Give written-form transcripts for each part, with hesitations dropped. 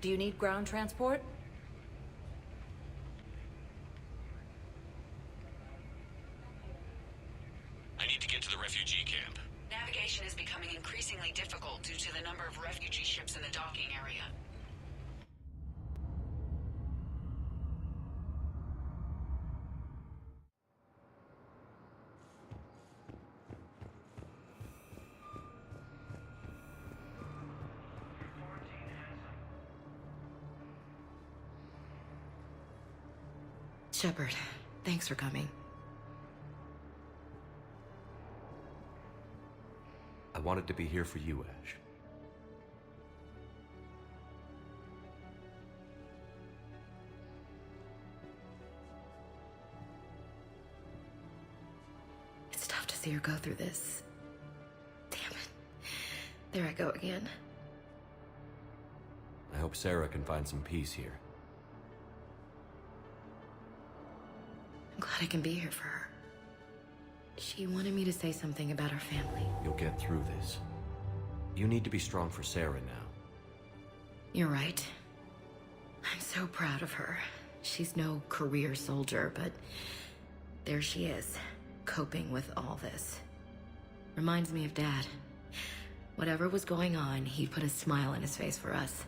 Do you need ground transport? I need to get to the refugee camp. Navigation is becoming increasingly difficult due to the number of refugee ships in the docking area. Shepard, thanks for coming. I wanted to be here for you, Ash. It's tough to see her go through this. Damn it. There I go again. I hope Sarah can find some peace here. I'm glad I can be here for her. She wanted me to say something about our family. You'll get through this. You need to be strong for Sarah now. You're right. I'm so proud of her. She's no career soldier, but there she is, coping with all this. Reminds me of Dad. Whatever was going on, he put a smile on his face for us.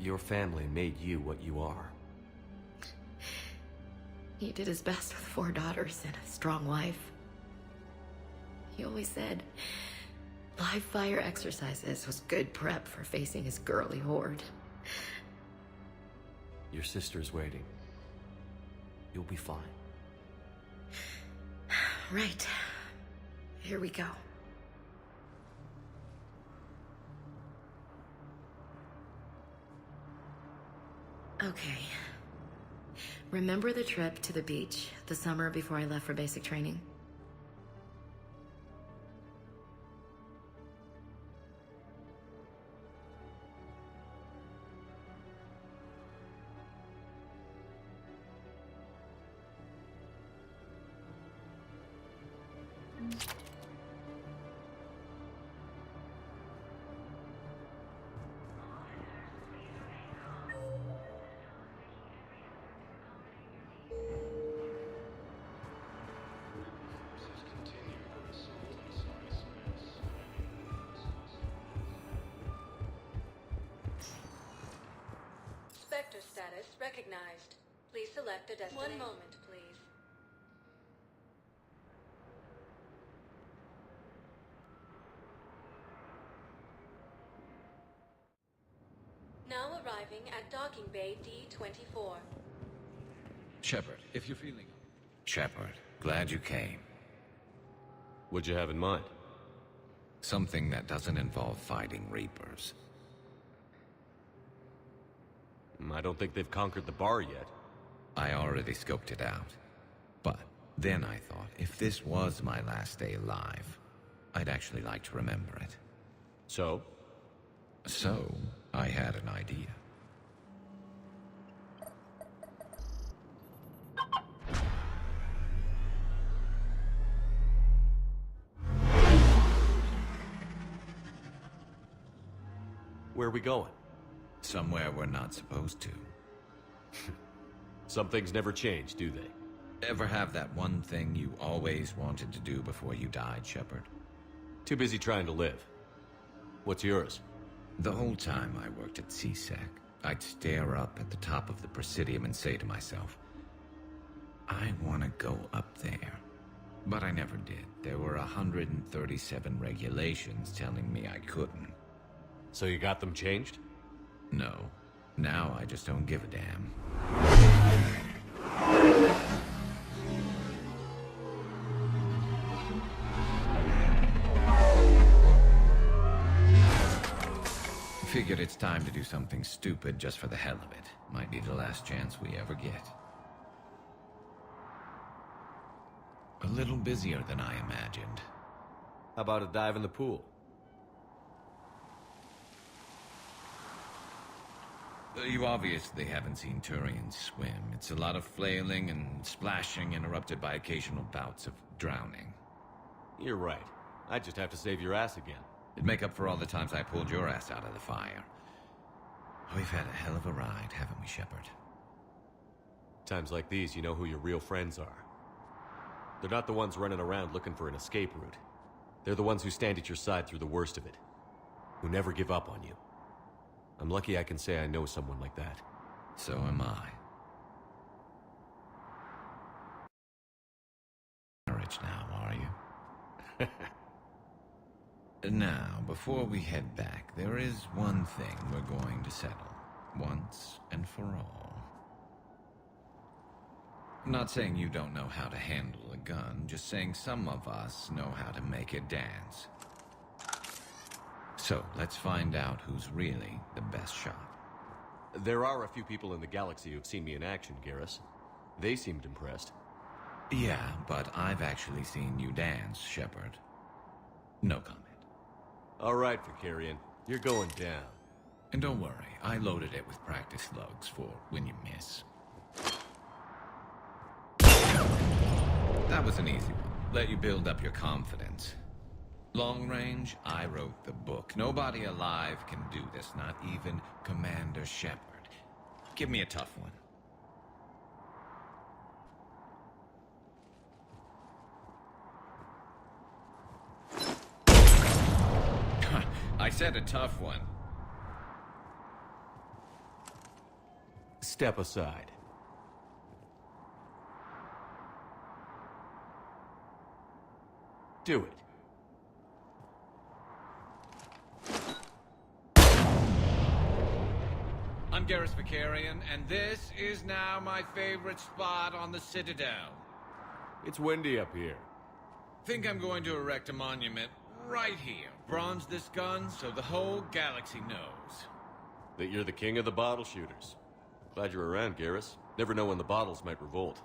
Your family made you what you are. He did his best with 4 daughters and a strong wife. He always said live fire exercises was good prep for facing his girly horde. Your sister's waiting. You'll be fine. Right. Here we go. Okay. Remember the trip to the beach the summer before I left for basic training? Spectre status recognized. Please select a destination. One moment, please. Now arriving at docking bay D-24. Shepard, if you're feeling... Shepard, glad you came. What'd you have in mind? Something that doesn't involve fighting Reapers. I don't think they've conquered the bar yet. I already scoped it out. But then I thought, if this was my last day alive, I'd actually like to remember it. So? So, I had an idea. Where are we going? Somewhere we're not supposed to. Some things never change, do they? Ever have that one thing you always wanted to do before you died, Shepard? Too busy trying to live. What's yours? The whole time I worked at CSEC, I'd stare up at the top of the Presidium and say to myself, I want to go up there. But I never did. There were 137 regulations telling me I couldn't. So you got them changed? No. Now I just don't give a damn. Figured it's time to do something stupid just for the hell of it. Might be the last chance we ever get. A little busier than I imagined. How about a dive in the pool? You obviously haven't seen Turians swim. It's a lot of flailing and splashing interrupted by occasional bouts of drowning. You're right. I just have to save your ass again. It'd make up for all the times I pulled your ass out of the fire. Oh we've had a hell of a ride, haven't we, Shepard? Times like these, you know who your real friends are. They're not the ones running around looking for an escape route. They're the ones who stand at your side through the worst of it. Who never give up on you. I'm lucky I can say I know someone like that. So am I. Marriage now, are you? Now, before we head back, there is one thing we're going to settle. Once and for all. I'm not saying you don't know how to handle a gun, just saying some of us know how to make it dance. So, let's find out who's really the best shot. There are a few people in the galaxy who've seen me in action, Garrus. They seemed impressed. Yeah, but I've actually seen you dance, Shepard. No comment. All right, Vakarian. You're going down. And don't worry, I loaded it with practice slugs for when you miss. That was an easy one. Let you build up your confidence. Long range, I wrote the book. Nobody alive can do this, not even Commander Shepard. Give me a tough one. I said a tough one. Step aside. Do it. I'm Garrus Vakarian, and this is now my favorite spot on the Citadel. It's windy up here. Think I'm going to erect a monument right here. Bronze this gun so the whole galaxy knows. That you're the king of the bottle shooters. Glad you're around, Garrus. Never know when the bottles might revolt.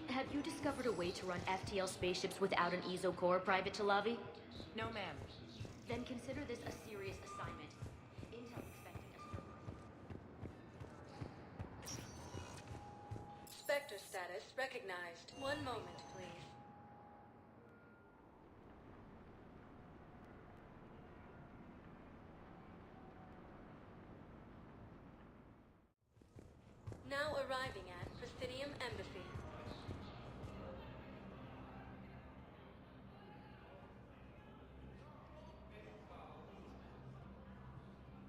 Have you discovered a way to run FTL spaceships without an ESO core, Private Talavi? No, ma'am. Then consider this a serious assignment. Intel expecting a surprise. Spectre status recognized. One moment, please. Now arriving at Presidium Embassy.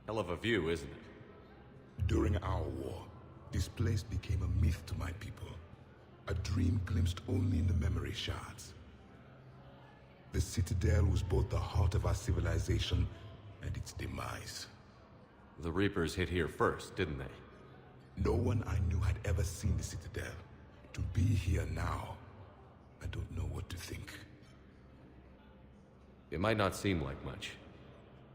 Hell of a view, isn't it? During our war, this place became a myth to my people. A dream glimpsed only in the memory shards. The Citadel was both the heart of our civilization and its demise. The Reapers hit here first, didn't they? No one I knew had ever seen the Citadel. To be here now, I don't know what to think. It might not seem like much,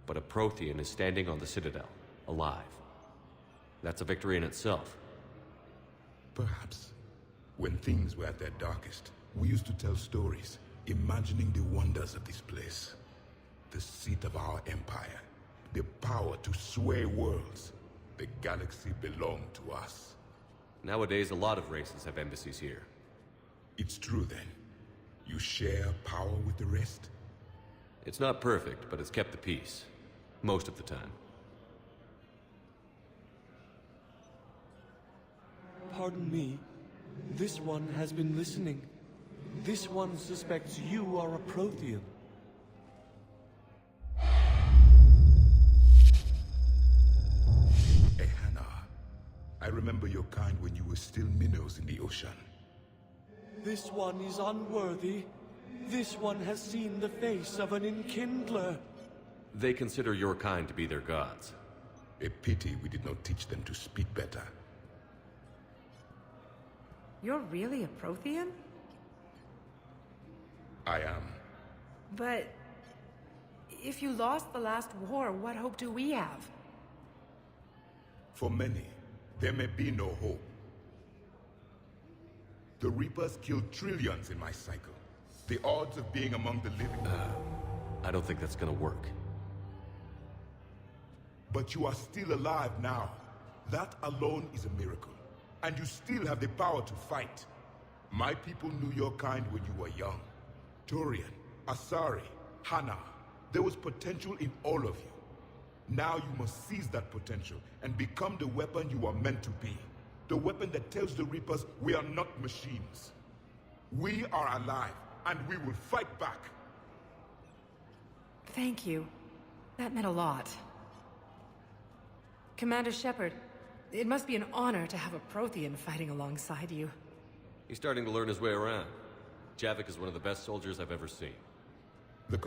but a Prothean is standing on the Citadel, alive. That's a victory in itself. Perhaps. When things were at their darkest, we used to tell stories, imagining the wonders of this place. The seat of our empire, the power to sway worlds. The galaxy belonged to us. Nowadays, a lot of races have embassies here. It's true then. You share power with the rest? It's not perfect, but it's kept the peace. Most of the time. Pardon me. This one has been listening. This one suspects you are a Prothean. Ehana, I remember your kind when you were still minnows in the ocean. This one is unworthy. This one has seen the face of an enkindler. They consider your kind to be their gods. A pity we did not teach them to speak better. You're really a Prothean? I am. But if you lost the last war, what hope do we have? For many, there may be no hope. The Reapers killed trillions in my cycle. The odds of being among the living... I don't think that's gonna work. But you are still alive now. That alone is a miracle. And you still have the power to fight. My people knew your kind when you were young. Turian, Asari, Hana. There was potential in all of you. Now you must seize that potential and become the weapon you are meant to be. The weapon that tells the Reapers we are not machines. We are alive, and we will fight back. Thank you. That meant a lot. Commander Shepard, it must be an honor to have a Prothean fighting alongside you. He's starting to learn his way around. Javik is one of the best soldiers I've ever seen. The